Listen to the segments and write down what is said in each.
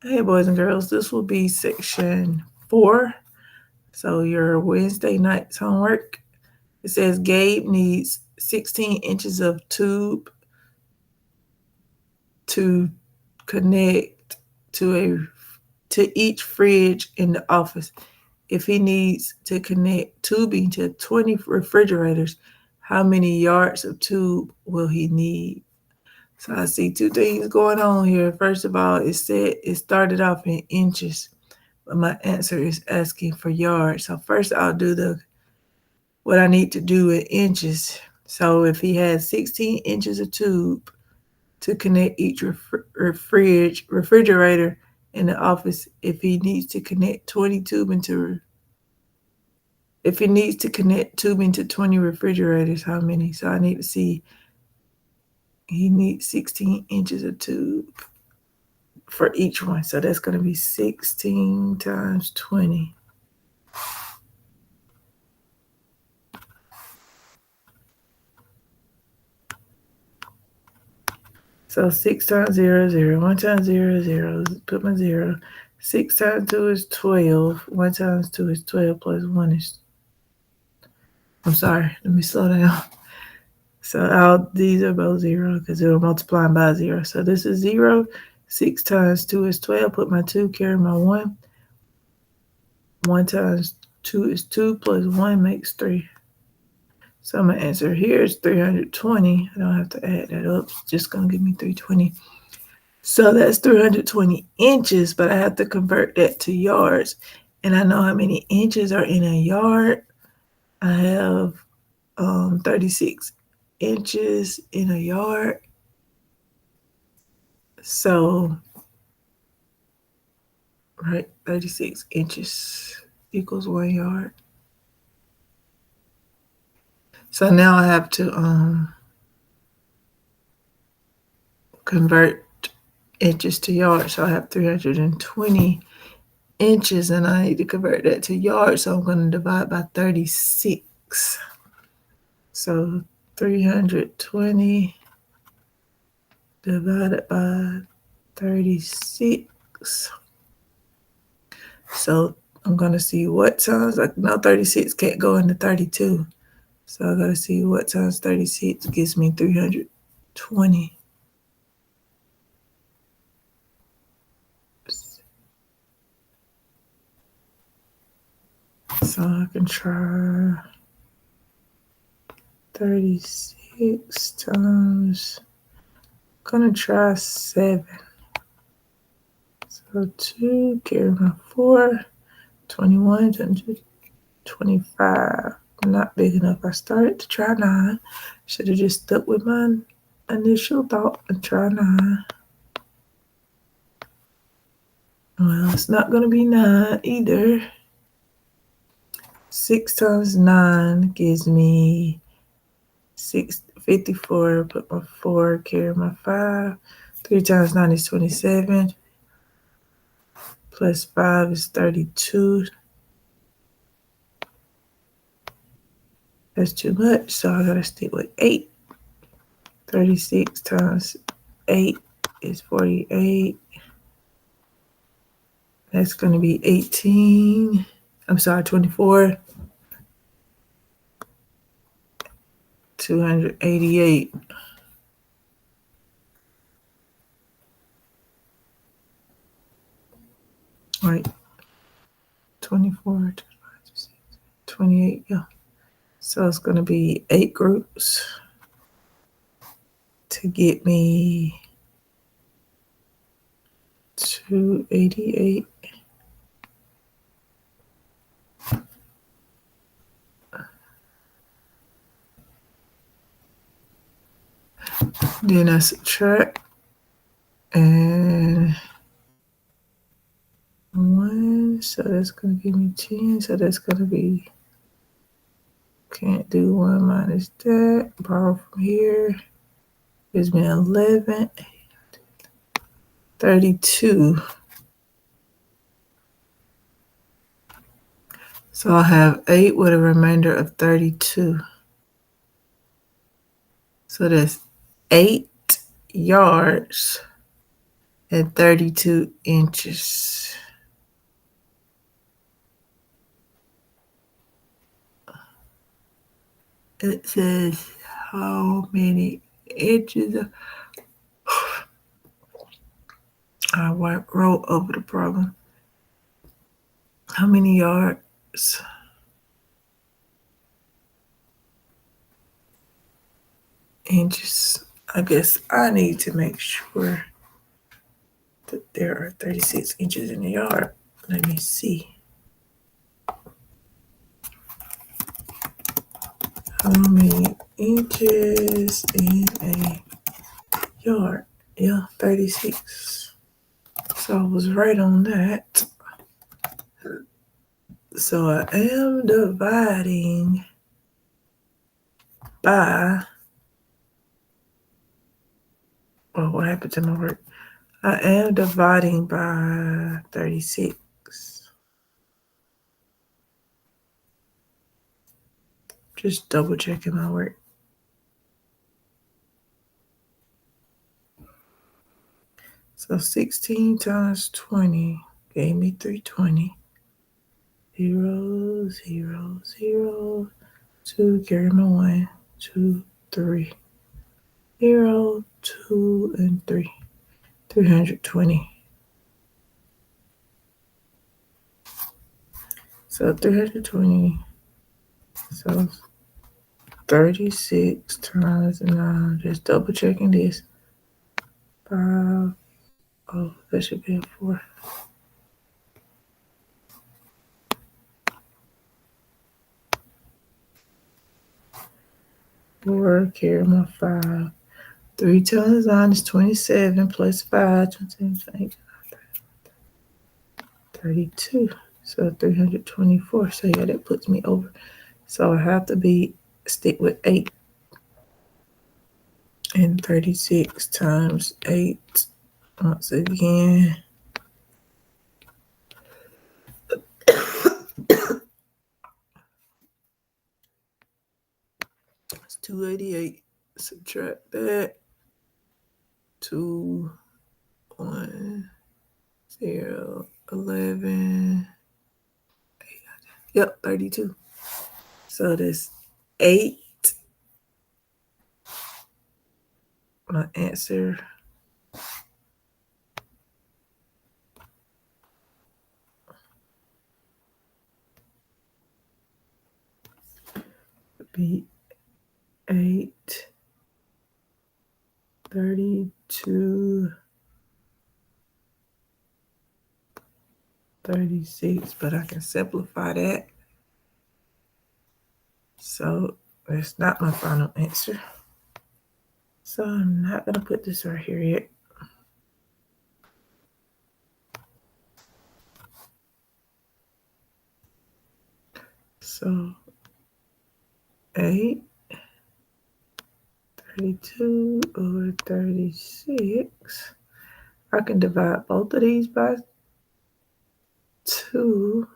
Hey, boys and girls, this will be section 4. So, your Wednesday night's homework. It says Gabe needs 16 inches of tube to connect to each fridge in the office. If he needs to connect tubing to 20 refrigerators, how many yards of tube will he need? So I see two things going on here. First of all, it started off in inches, but my answer is asking for yards. So first I'll do what I need to do in inches. So if he has 16 inches of tube to connect each refrigerator in the office, if he needs to connect tubing to 20 refrigerators, how many? So I need to see he needs 16 inches of tube for each one. So that's going to be 16 times 20. So 6 times 0 is 0. 1 times 0 is 0. Put my 0. 6 times 2 is 12. 1 times 2 is 12 plus 1 is... I'm sorry. Let me slow down. So these are both 0 because it'll multiply by 0. So this is 0. 6 times 2 is 12. Put my 2, carry my 1. 1 times 2 is 2 plus 1 makes 3. So my answer here is 320. I don't have to add that up. It's just going to give me 320. So that's 320 inches, but I have to convert that to yards. And I know how many inches are in a yard. I have 36 inches in a yard. So, right, 36 inches equals 1 yard. So now I have to convert inches to yards. So I have 320 inches and I need to convert that to yards. So I'm going to divide by 36. So 320 divided by 36. So I'm going to see what times, like no 36 can't go into 32. So I got to see what times 36 gives me 320. So I can try 36 times, I'm going to try 7. So 2, carry my 4, 21, 22, 25. Not big enough. I started to try 9. Should have just stuck with my initial thought and try 9. Well, it's not going to be 9 either. 6 times 9 gives me 54. Put my 4, carry my 5. 3 times 9 is 27. Plus 5 is 32. That's too much, so I gotta stick with 8. 36 times 8 is 48. That's gonna be 18. I'm sorry, 24. 288. Right. 24, 28, yeah. So it's gonna be 8 groups to get me 288. Then I subtract and 1, so that's going to give me 10. So that's going to be, can't do 1 minus that. Borrow from here. Gives me 11. 32. So I'll have 8 with a remainder of 32. So that's 8 yards and 32 inches. It says how many inches. I wrote over the problem. How many yards? Inches. I guess I need to make sure that there are 36 inches in the yard. Let me see. How many inches in a yard? Yeah, 36. So I was right on that. So I am dividing by, oh, what happened to my work? I am dividing by 36. Just double checking my work. So 16 times 20 gave me 320. 0, 0, 0, 2, carry my 1, 2, 3. 0, 2, and 3. 320. So 320. So 36 times 9. Just double checking this. 5. Oh, that should be a 4. 4, carry my 5. 3 times 9 is 27 plus 5. 27, 32. So 324. So yeah, that puts me over. So I have to stick with 8. And 36 times 8. Once again. It's 288. Subtract that. 2, 1, 0, 11. 8. Yep, 32. So this 8. My answer would be 8, 32, 36, but I can simplify that. So that's not my final answer. So I'm not going to put this right here yet. So 8, 32 over 36. I can divide both of these by 2.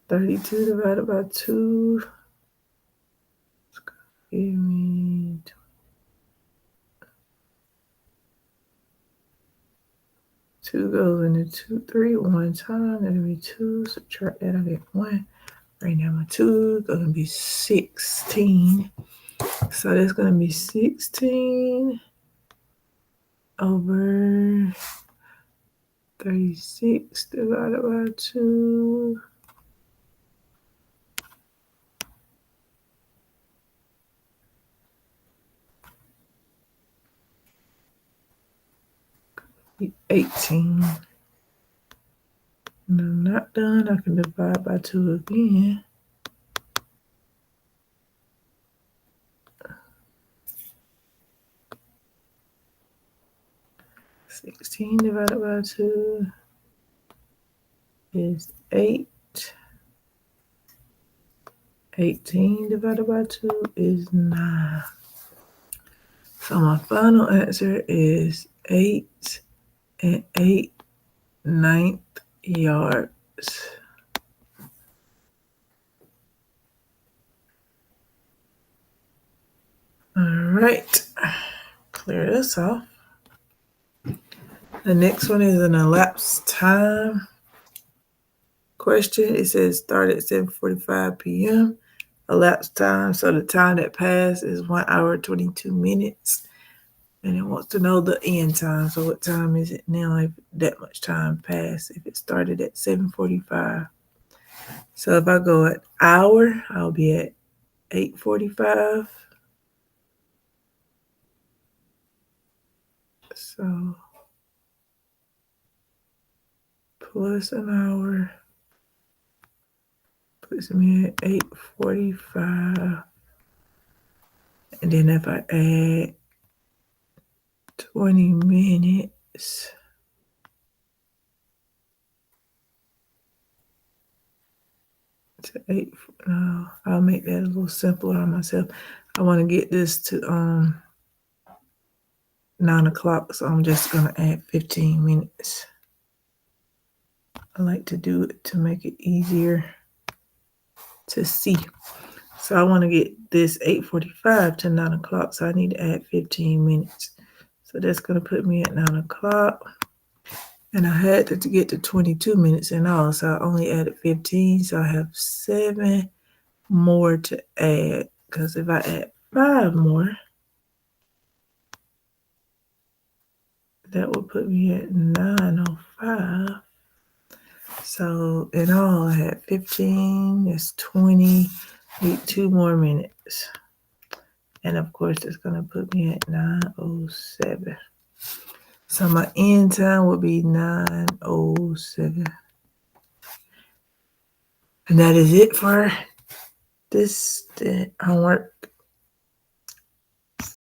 32 divided by 2. Give me 2 goes into 2, 3 one time. That'll be 2. Subtract that, I get 1. Right now my 2 is going to be 16. So that's going to be 16 over 36 divided by 2. Be 18. And I'm not done. I can divide by 2 again. Sixteen divided by 2 is 8. 18 divided by 2 is 9. So my final answer is 8 and 8/9 yards. right. Clear this off. The next one is an elapsed time question. It says start at 7:45 p.m. Elapsed time. So the time that passed is 1 hour 22 minutes. And it wants to know the end time. So what time is it now? If that much time passed. If it started at 7:45. So if I go an hour, I'll be at 8:45. So plus an hour puts me at 8:45. And then if I add 20 minutes to 8, no, I'll make that a little simpler on myself. I want to get this to 9 o'clock, so I'm just going to add 15 minutes. I like to do it to make it easier to see. So I want to get this 8:45 to 9 o'clock, so I need to add 15 minutes. So that's going to put me at 9 o'clock. And I had to get to 22 minutes in all, so I only added 15, so I have 7 more to add, because if I add 5 more, that will put me at 9:05. So in all, I had 15, that's 20, need 2 more minutes. And of course, it's going to put me at 9:07. So my end time will be 9:07. And that is it for this homework